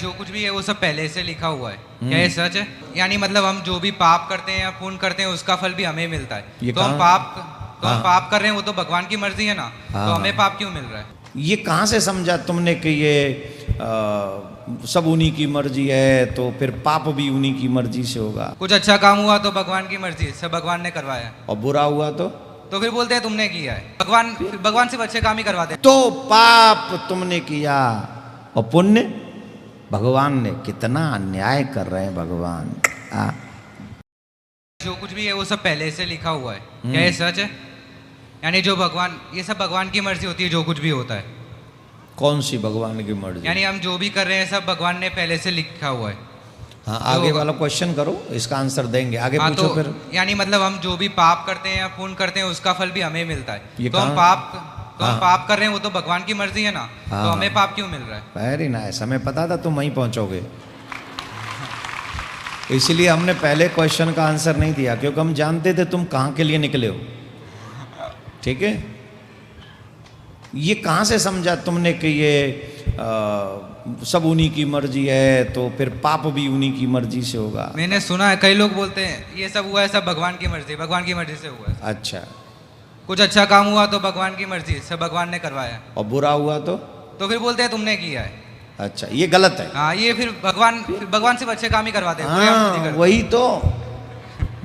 जो कुछ भी है वो सब पहले से लिखा हुआ है। क्या ये सच है? यानी मतलब हम जो भी पाप करते हैं या पुण्य करते हैं उसका फल भी हमें मिलता है। तो हम पाप कर रहे हैं, वो तो भगवान की मर्जी है ना। तो हमें पाप क्यों मिल रहा है? ये कहाँ से समझा तुमने कि ये सब उन्हीं की मर्जी है, तो फिर पाप भी उन्हीं की मर्जी से होगा? कुछ अच्छा काम हुआ तो भगवान की मर्जी है, सब भगवान ने करवाया है। और बुरा हुआ तो फिर बोलते हैं तुमने किया है। भगवान सिर्फ अच्छे काम ही करवाते हैं। तो पाप तुमने किया और पुण्य भगवान ने। कितना अन्याय कर रहे हैं भगवान। जो कुछ भी है वो सब पहले से लिखा हुआ है। क्या ये सच है? यानी ये सब भगवान की मर्जी होती है, जो कुछ भी होता है। कौन सी भगवान की मर्जी? यानी हम जो भी कर रहे हैं सब भगवान ने पहले से लिखा हुआ है। हाँ, आगे वाला क्वेश्चन करो, इसका आंसर देंगे। आगे पूछो तो फिर। यानी मतलब हम जो भी पाप करते हैं या पुण्य करते हैं उसका फल भी हमें मिलता है। तो हम पाप कर रहे हैं, वो तो भगवान की मर्जी है ना। तो हमें पाप क्यों मिल रहा है? Very nice. हमें पता था तुम वहीं पहुंचोगे, इसलिए हमने पहले क्वेश्चन का आंसर नहीं दिया, क्योंकि हम जानते थे तुम कहाँ के लिए निकले हो। ठीक है, ये कहाँ से समझा तुमने कि ये सब उन्हीं की मर्जी है, तो फिर पाप भी उन्हीं की मर्जी से होगा? मैंने सुना है, कई लोग बोलते हैं ये सब हुआ है सब भगवान की मर्जी से हुआ है। अच्छा, कुछ अच्छा काम हुआ तो भगवान की मर्जी है, सब भगवान ने करवाया है। और बुरा हुआ तो फिर बोलते हैं तुमने किया है। अच्छा, ये गलत है। हाँ, ये फिर भगवान सिर्फ अच्छे काम ही करवाते हैं। हाँ, वही तो,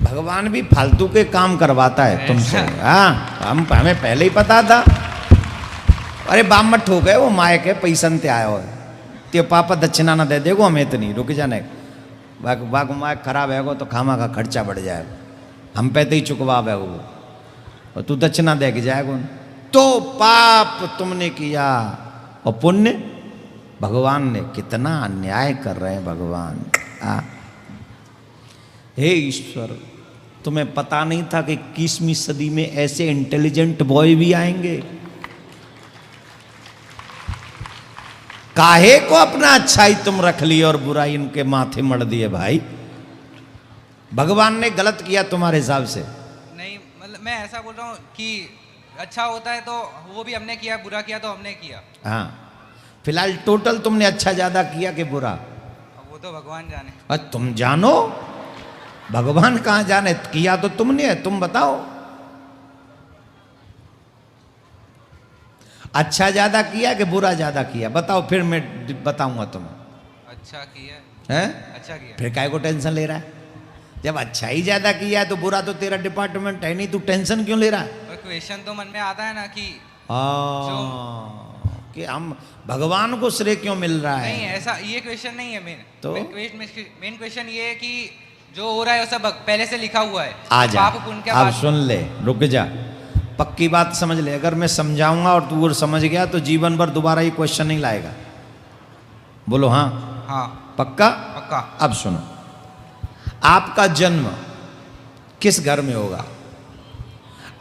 भगवान भी फालतू के काम करवाता है तुमसे। हाँ, हमें पहले ही पता था। अरे बाप मत ठोक है, वो मायक है, पैसन ते आयो है, ते पापा दक्षिणा ना दे देगो, हमें इतनी रुक जाने। बाग मायक खराब है तो खामा का खर्चा बढ़ जाएगा, हम पे तो ही चुकवा है वो, और तू दक्षिणा दे के जाएगा। तो पाप तुमने किया और पुण्य भगवान ने। कितना अन्याय कर रहे हैं भगवान। हे ईश्वर, तुम्हें पता नहीं था कि 21वीं सदी में ऐसे इंटेलिजेंट बॉय भी आएंगे? काहे को अपना अच्छाई तुम रख ली और बुराई इनके माथे मड़ दिए भाई? भगवान ने गलत किया तुम्हारे हिसाब से? नहीं, मतलब मैं ऐसा बोल रहा हूँ कि अच्छा होता है तो वो भी हमने किया, बुरा किया तो हमने किया। हाँ, फिलहाल टोटल तुमने अच्छा ज्यादा किया कि बुरा? वो तो भगवान जाने। और तुम जानो, भगवान कहाँ जाने? किया तो तुमने है, तुम बताओ। अच्छा ज्यादा किया कि बुरा ज्यादा किया? बताओ, फिर मैं बताऊंगा तुम्हें। अच्छा किया है? अच्छा किया। फिर काय को टेंशन ले रहा है? जब अच्छा ही ज्यादा किया है तो बुरा तो तेरा डिपार्टमेंट है नहीं, तू टेंशन क्यों ले रहा है? क्वेश्चन तो मन में आता है ना कि हम भगवान को श्रेय क्यों मिल रहा है? नहीं, ऐसा ये क्वेश्चन नहीं है मेन। तो मेन क्वेश्चन ये है कि जो हो रहा है वो सब पहले से लिखा हुआ है। आ जा, अब सुन ले, रुक जा, पक्की बात समझ ले। अगर मैं समझाऊंगा और तू समझ गया तो जीवन भर दोबारा ये क्वेश्चन नहीं लाएगा। बोलो हाँ? हाँ। पक्का? पक्का। अब सुनो, आपका जन्म किस घर में होगा?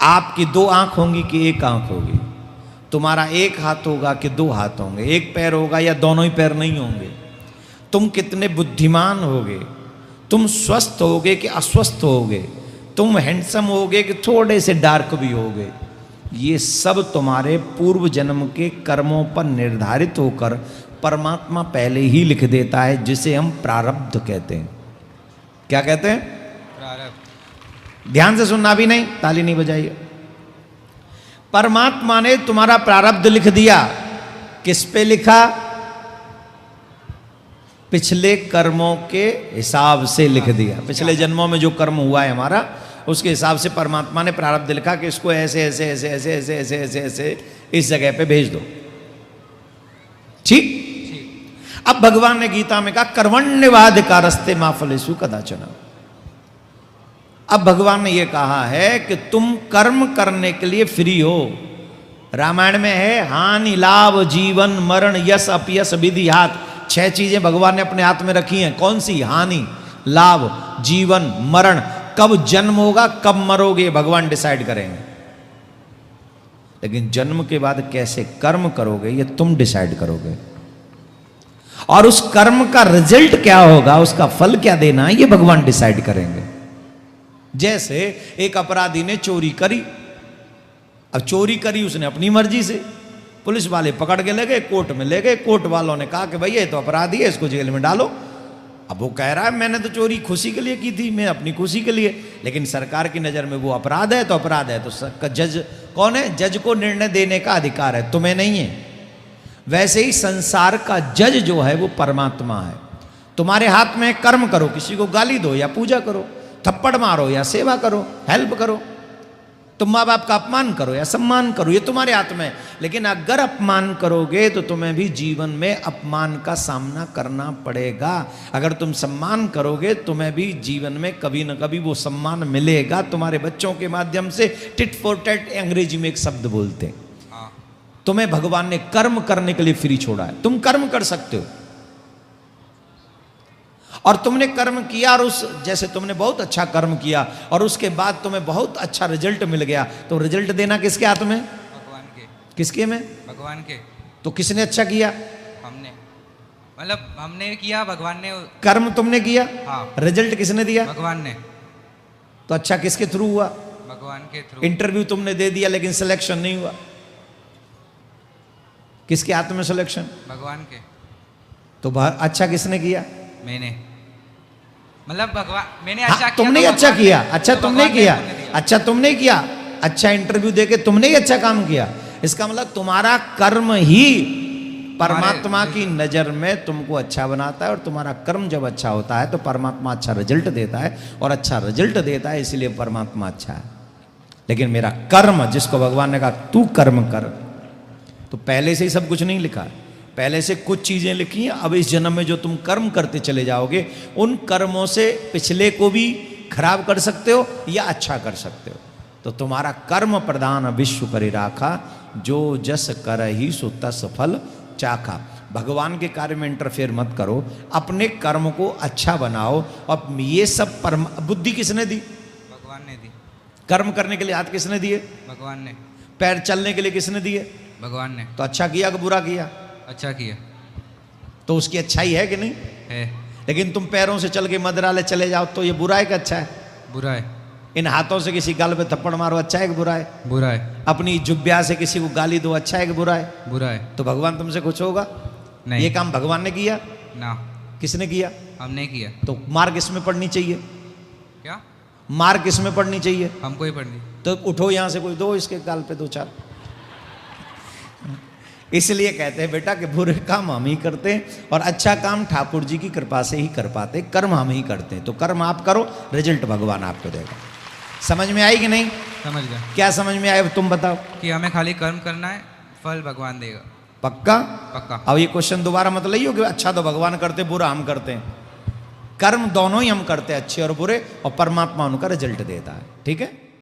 आपकी 2 आंख होंगी कि 1 आंख होगी? तुम्हारा 1 हाथ होगा कि 2 हाथ होंगे? 1 पैर होगा या दोनों ही पैर नहीं होंगे? तुम कितने बुद्धिमान होगे? तुम स्वस्थ होगे कि अस्वस्थ होगे? तुम हैंडसम होगे कि थोड़े से डार्क भी होगे? ये सब तुम्हारे पूर्व जन्म के कर्मों पर निर्धारित होकर परमात्मा पहले ही लिख देता है, जिसे हम प्रारब्ध कहते हैं। क्या कहते हैं? प्रारब्ध। ध्यान से सुनना भी नहीं, ताली नहीं बजाइए। परमात्मा ने तुम्हारा प्रारब्ध लिख दिया। किस पे लिखा? पिछले कर्मों के हिसाब से लिख दिया। पिछले जन्मों में जो कर्म हुआ है हमारा, उसके हिसाब से परमात्मा ने प्रारब्ध लिखा कि इसको ऐसे ऐसे ऐसे ऐसे ऐसे ऐसे ऐसे ऐसे इस जगह पे भेज दो। ठीक? अब भगवान ने गीता में कहा कर्मण्यवाद का रस्ते माफलेसु कदाचन। अब भगवान ने यह कहा है कि तुम कर्म करने के लिए फ्री हो। रामायण में है हानि लाभ जीवन मरण यश अपयश विधि हाथ। 6 चीजें भगवान ने अपने हाथ में रखी हैं। कौन सी? हानि, लाभ, जीवन, मरण। कब जन्म होगा, कब मरोगे, भगवान डिसाइड करेंगे। लेकिन जन्म के बाद कैसे कर्म करोगे, ये तुम डिसाइड करोगे। और उस कर्म का रिजल्ट क्या होगा, उसका फल क्या देना है, ये भगवान डिसाइड करेंगे। जैसे एक अपराधी ने चोरी करी। अब चोरी करी उसने अपनी मर्जी से, पुलिस वाले पकड़ के ले गए, कोर्ट में ले गए। कोर्ट वालों ने कहा कि भैया ये तो अपराधी है, इसको जेल में डालो। अब वो कह रहा है मैंने तो चोरी खुशी के लिए की थी, मैं अपनी खुशी के लिए, लेकिन सरकार की नज़र में वो अपराध है तो अपराध है। तो जज कौन है? जज को निर्णय देने का अधिकार है, तुम्हें नहीं है। वैसे ही संसार का जज जो है वो परमात्मा है। तुम्हारे हाथ में कर्म करो, किसी को गाली दो या पूजा करो, थप्पड़ मारो या सेवा करो, हेल्प करो, तुम माँ बाप का अपमान करो या सम्मान करो, ये तुम्हारे हाथ में है। लेकिन अगर अपमान करोगे तो तुम्हें भी जीवन में अपमान का सामना करना पड़ेगा। अगर तुम सम्मान करोगे तुम्हें भी जीवन में कभी न कभी वो सम्मान मिलेगा। तुम्हारे बच्चों के माध्यम से टिट फॉर टैट, अंग्रेजी में एक शब्द बोलते हैं। तुम्हें भगवान ने कर्म करने के लिए फ्री छोड़ा है, तुम कर्म कर सकते हो। और तुमने कर्म किया और जैसे तुमने बहुत अच्छा कर्म किया और उसके बाद तुम्हें बहुत अच्छा रिजल्ट मिल गया, तो रिजल्ट देना किसके हाथ में? भगवान के। किसके में? भगवान के। तो किसने अच्छा किया? हमने, मतलब हमने किया, भगवान ने। कर्म तुमने किया, हाँ। रिजल्ट किसने दिया? भगवान ने। तो अच्छा किसके थ्रू हुआ? भगवान के थ्रू। इंटरव्यू तुमने दे दिया लेकिन सिलेक्शन नहीं हुआ, किसके हाथ में सिलेक्शन? भगवान के। तो अच्छा किसने किया? मैंने, मतलब भगवान, मैंने अच्छा किया। तुमने तो अच्छा किया, अच्छा तो तुमने किया, दिया। अच्छा तुमने किया, अच्छा इंटरव्यू देके तुमने ही अच्छा काम किया। इसका मतलब तुम्हारा कर्म ही परमात्मा की नजर में तुमको अच्छा बनाता है। और तुम्हारा कर्म जब अच्छा होता है तो परमात्मा अच्छा रिजल्ट देता है, और अच्छा रिजल्ट देता है इसलिए परमात्मा अच्छा है। लेकिन मेरा कर्म, जिसको भगवान ने कहा तू कर्म कर, तो पहले से ही सब कुछ नहीं लिखा, पहले से कुछ चीजें लिखी हैं। अब इस जन्म में जो तुम कर्म करते चले जाओगे, उन कर्मों से पिछले को भी खराब कर सकते हो या अच्छा कर सकते हो। तो तुम्हारा कर्म प्रधान विश्व करि राखा, जो जस कर ही सो तस फल चाखा। भगवान के कार्य में इंटरफेयर मत करो, अपने कर्म को अच्छा बनाओ। अब ये सब बुद्धि किसने दी? भगवान ने दी। कर्म करने के लिए हाथ किसने दिए? भगवान ने। पैर चलने के लिए किसने दिए? भगवान ने। तो अच्छा किया कि बुरा किया? अच्छा किया। तो उसकी अच्छाई है कि नहीं है। लेकिन तुम पैरों से चल के मंदिरालय चले जाओ तो ये बुरा है कि अच्छा है? बुरा है। इन हाथों से किसी गाल पे थप्पड़ मारो, अच्छा है कि बुरा है? बुरा है। अपनी जुब्बिया से किसी को गाली दो, अच्छा है कि बुरा है? बुरा है। तो भगवान तुमसे कुछ होगा? नहीं। ये काम भगवान ने किया ना। किसने किया? हमने किया। तो मार किसमें पड़नी चाहिए? क्या मार किसमें पड़नी चाहिए? हमको ही पढ़नी। तो उठो यहां से, कोई दो इसके गाल पे दो चार। इसलिए कहते हैं बेटा कि बुरे काम हम ही करते हैं और अच्छा काम ठाकुर जी की कृपा से ही कर पाते, कर्म हम ही करते हैं। तो कर्म आप करो, रिजल्ट भगवान आपको देगा। समझ में आई कि नहीं? समझ गया। क्या समझ में आया तुम बताओ? कि हमें खाली कर्म करना है, फल भगवान देगा। पक्का? पक्का। अब ये क्वेश्चन दोबारा मत लाइयो कि अच्छा तो भगवान करते, बुरा हम करते हैं। कर्म दोनों ही हम करते हैं, अच्छे और बुरे, और परमात्मा उनका रिजल्ट देता है। ठीक है?